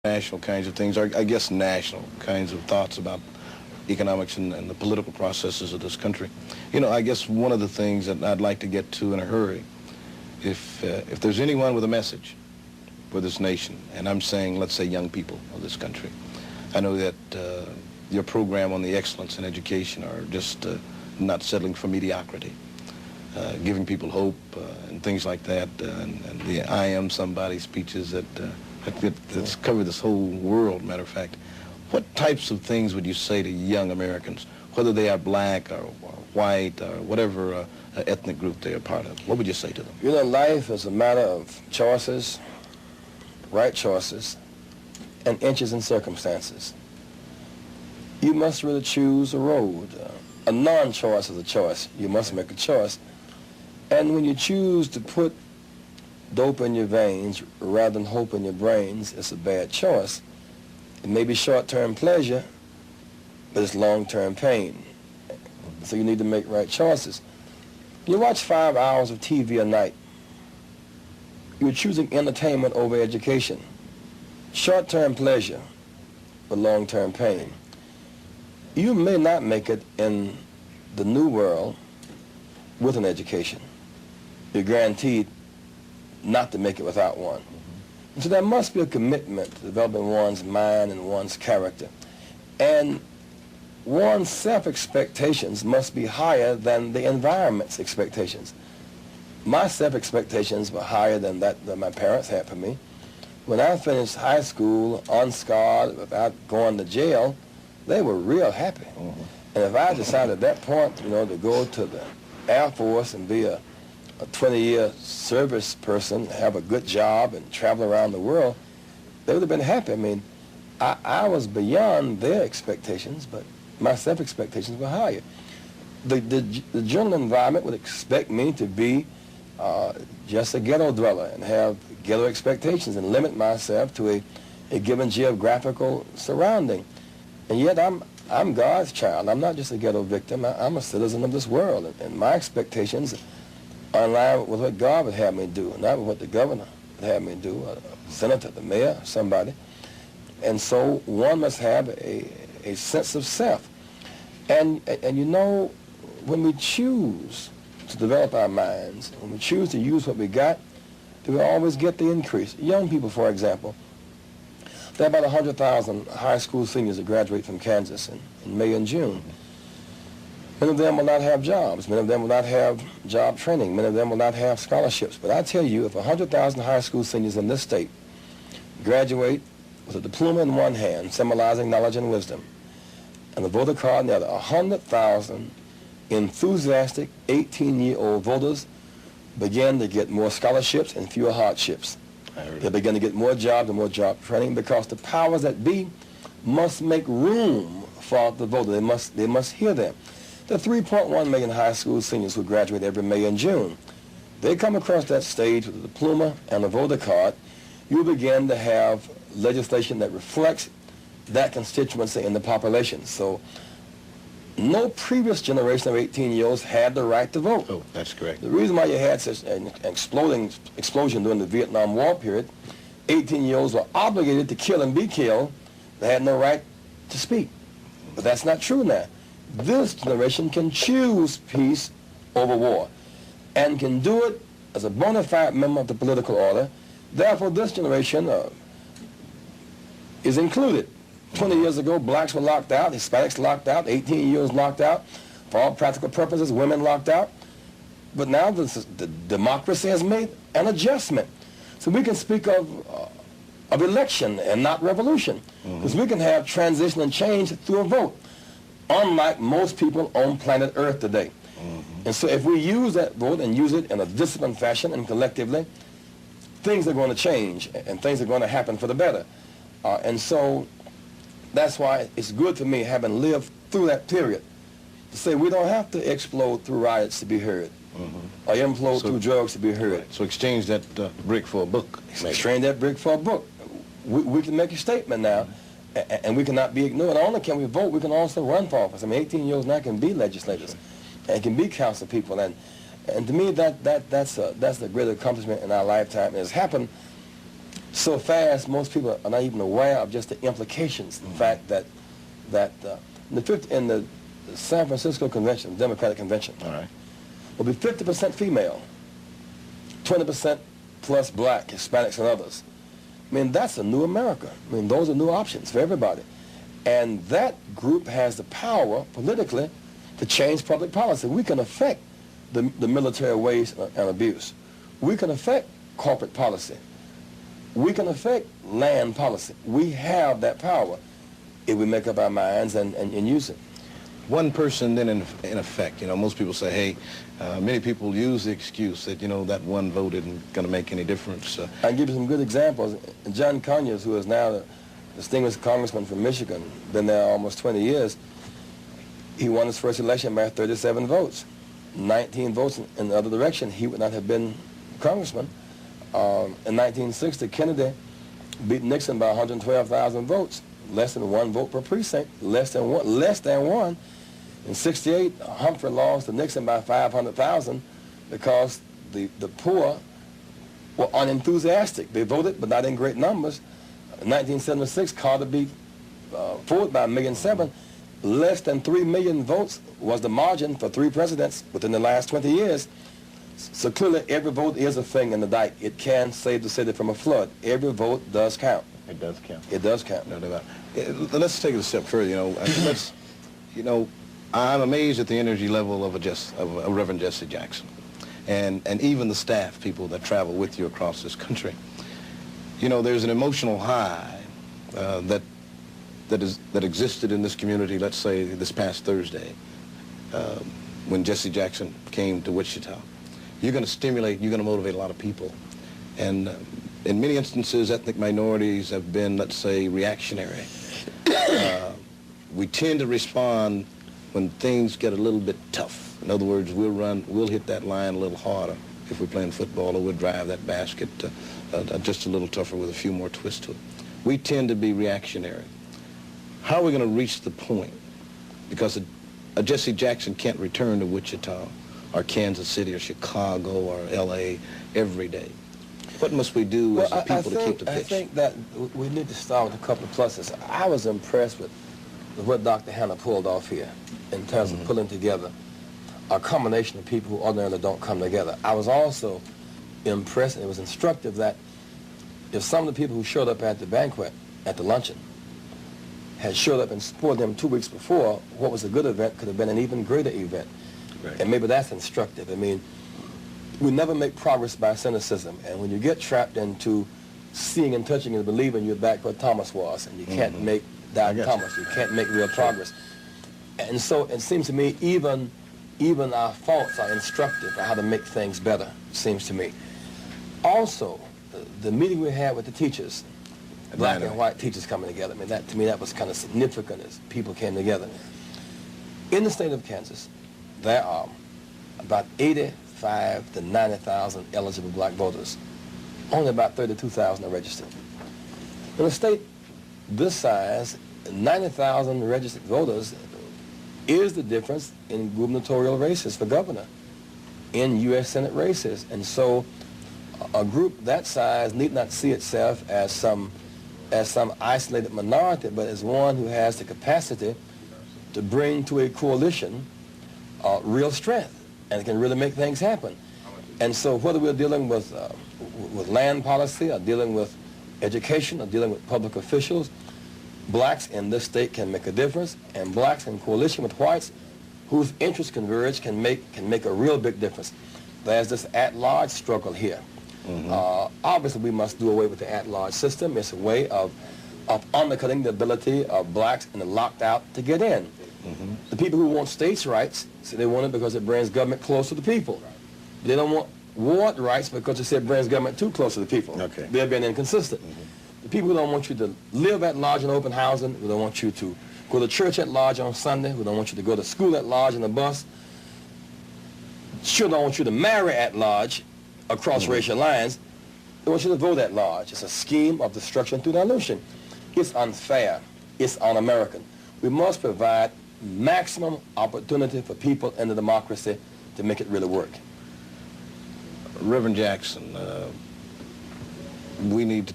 National kinds of things, or I guess national kinds of thoughts about economics and the political processes of this country. You know, I guess one of the things that I'd like to get to in a hurry, if there's anyone with a message for this nation, and I'm saying, let's say, young people of this country, I know that your program on the excellence in education are just not settling for mediocrity, giving people hope and things like that, and the I am somebody speeches that's covered this whole world, matter of fact. What types of things would you say to young Americans, whether they are black or white or whatever ethnic group they are part of? What would you say to them? You know, life is a matter of choices, right choices, and inches and circumstances. You must really choose a road. A non-choice is a choice. You must make a choice. And when you choose to put dope in your veins rather than hope in your brains, it's a bad choice. It may be short-term pleasure, but it's long-term pain. So you need to make right choices. You watch 5 hours of TV a night. You're choosing entertainment over education. Short-term pleasure, but long-term pain. You may not make it in the new world with an education. You're guaranteed not to make it without one. And so there must be a commitment to developing one's mind and one's character. And one's self-expectations must be higher than the environment's expectations. My self-expectations were higher than that my parents had for me. When I finished high school unscarred, without going to jail, they were real happy. And if I decided at that point, you know, to go to the Air Force and be a 20-year service person, have a good job and travel around the world, they would have been happy. I mean, I was beyond their expectations, but my self-expectations were higher. The general environment would expect me to be just a ghetto dweller and have ghetto expectations and limit myself to a given geographical surrounding. And yet I'm God's child. I'm not just a ghetto victim. I'm a citizen of this world, and my expectations are in line with what God would have me do, not with what the governor would have me do, a senator, the mayor, somebody. And so one must have a sense of self. And you know, when we choose to develop our minds, when we choose to use what we got, then we always get the increase. Young people, for example, there are about 100,000 high school seniors that graduate from Kansas in May and June. Many of them will not have jobs. Many of them will not have job training. Many of them will not have scholarships. But I tell you, if 100,000 high school seniors in this state graduate with a diploma in one hand, symbolizing knowledge and wisdom, and the voter card in the other, 100,000 enthusiastic 18-year-old voters begin to get more scholarships and fewer hardships. They begin to get more jobs and more job training because the powers that be must make room for the voter. They must hear them. There are 3.1 million high school seniors who graduate every May and June. They come across that stage with a diploma and a voter card. You begin to have legislation that reflects that constituency in the population. So no previous generation of 18-year-olds had the right to vote. Oh, that's correct. The reason why you had such an explosion during the Vietnam War period, 18-year-olds were obligated to kill and be killed. They had no right to speak. But that's not true now. This generation can choose peace over war and can do it as a bona fide member of the political order. Therefore, this generation is included. 20 years ago, blacks were locked out, Hispanics locked out, 18-year-olds locked out. For all practical purposes, women locked out. But now the democracy has made an adjustment. So we can speak of election and not revolution. Because we can have transition and change through a vote, unlike most people on planet Earth today. And so if we use that vote and use it in a disciplined fashion and collectively, things are going to change and things are going to happen for the better. And so that's why it's good for me, having lived through that period, to say we don't have to explode through riots to be heard, or implode through drugs to be heard. So exchange that brick for a book. Exchange that brick for a book. We can make a statement now, and we cannot be ignored. Not only can we vote, we can also run for office. I mean, 18-year-olds now can be legislators and can be council people. And to me, that's a great accomplishment in our lifetime. It has happened so fast, most people are not even aware of just the implications. The fact that in the San Francisco Convention, Democratic Convention, All right. will be 50% female, 20% plus black, Hispanics, and others. I mean, that's a new America. I mean, those are new options for everybody. And that group has the power politically to change public policy. We can affect the military waste and abuse. We can affect corporate policy. We can affect land policy. We have that power if we make up our minds and use it. One person then in effect, most people say, hey, many people use the excuse that, that one vote isn't going to make any difference. I can give you some good examples. John Conyers, who is now the distinguished congressman from Michigan, been there almost 20 years, he won his first election by 37 votes. 19 votes in the other direction, he would not have been congressman. In 1960, Kennedy beat Nixon by 112,000 votes, less than one vote per precinct, less than one. In 68, Humphrey lost to Nixon by 500,000 because the poor were unenthusiastic. They voted, but not in great numbers. In 1976, Carter beat Ford by 1.7 million. Less than 3 million votes was the margin for 3 presidents within the last 20 years. So clearly, every vote is a thing in the dike. It can save the city from a flood. Every vote does count. It does count. It does count. No doubt. Let's take it a step further. I'm amazed at the energy level of Reverend Jesse Jackson, and even the staff people that travel with you across this country. There's an emotional high that existed in this community. Let's say this past Thursday, when Jesse Jackson came to Wichita. You're going to stimulate. You're going to motivate a lot of people, and in many instances, ethnic minorities have been, let's say, reactionary. We tend to respond when things get a little bit tough. In other words, we'll hit that line a little harder if we're playing football, or we'll drive that basket just a little tougher with a few more twists to it. We tend to be reactionary. How are we going to reach the point? Because a Jesse Jackson can't return to Wichita or Kansas City or Chicago or L.A. every day. What must we do as a people to keep the pitch? I think that we need to start with a couple of pluses. I was impressed with what Dr. Hanna pulled off here in terms of pulling together a combination of people who ordinarily don't come together. I was also impressed, and it was instructive, that if some of the people who showed up at the banquet, at the luncheon, had showed up and supported them 2 weeks before, what was a good event could have been an even greater event. Right. And maybe that's instructive. I mean, we never make progress by cynicism, and when you get trapped into seeing and touching and believing, you're back where Thomas was, and you can't make that Thomas. You can't make real progress. And so it seems to me even our faults are instructive for how to make things better, it seems to me. Also, the meeting we had with the teachers, black and white teachers coming together, I mean, to me that was kind of significant as people came together. In the state of Kansas, there are about 85 to 90,000 eligible black voters. Only about 32,000 are registered. In a state this size, 90,000 registered voters is the difference in gubernatorial races for governor, in U.S. Senate races. And so a group that size need not see itself as some isolated minority, but as one who has the capacity to bring to a coalition real strength, and it can really make things happen. And so whether we're dealing with land policy, or dealing with education, or dealing with public officials, blacks in this state can make a difference, and blacks in coalition with whites whose interests converge can make a real big difference. There's this at-large struggle here. Obviously, we must do away with the at-large system. It's a way of undercutting the ability of blacks in the locked-out to get in. The people who want states' rights say they want it because it brings government close to the people. They don't want ward rights because they say it brings government too close to the people. Okay. They're being inconsistent. The people who don't want you to live at large in open housing, who don't want you to go to church at large on Sunday, who don't want you to go to school at large in the bus, sure don't want you to marry at large across racial lines. They want you to vote at large. It's a scheme of destruction through dilution. It's unfair. It's un-American. We must provide maximum opportunity for people in the democracy to make it really work. Reverend Jackson, we need to